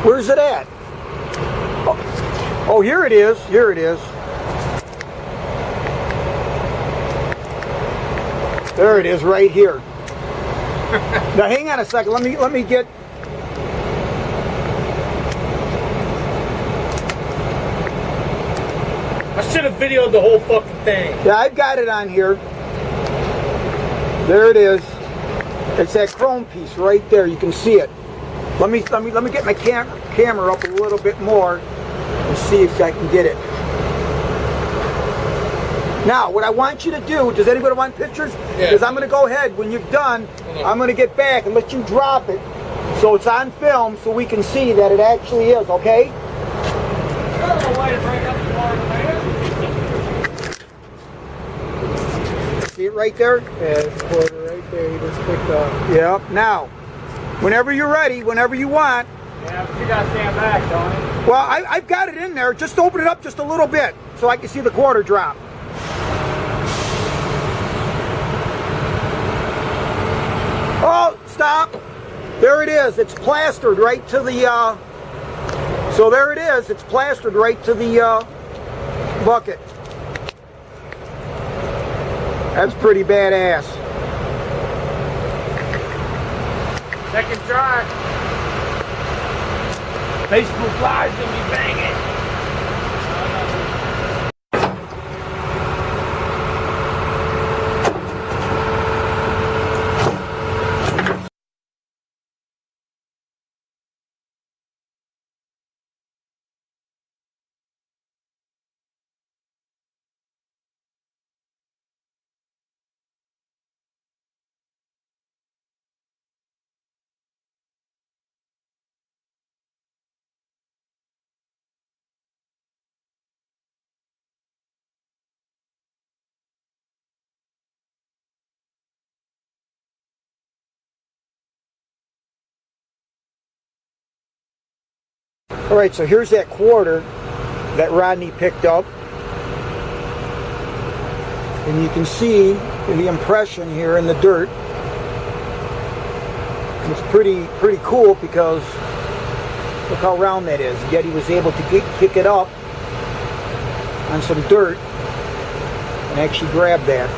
Where's it at? Oh, here it is. Here it is. There it is, right here. Now, hang on a second. Let me get. I should have videoed the whole fucking thing. Yeah, I've got it on here. There it is. It's that chrome piece right there. You can see it. Let me get my camera up a little bit more and see if I can get it. Now, what I want you to do, does anybody want pictures? Yeah. Because I'm going to go ahead, when you're done, I'm going to get back and let you drop it so it's on film so we can see that it actually is, okay? See it right there? Yeah, it's a quarter right there. You just picked up. Yeah. Now, whenever you're ready, whenever you want. Yeah, but you gotta stand back, don't you? Well, I've got it in there. Just open it up just a little bit so I can see the quarter drop. Oh, stop. There it is. It's plastered right to the, so there it is. It's plastered right to the bucket. That's pretty badass. Second try. Facebook Live's gonna be banging. All right, so here's that quarter that Rodney picked up. And you can see the impression here in the dirt. And it's pretty cool because look how round that is. Yet he was able to kick it up on some dirt and actually grab that.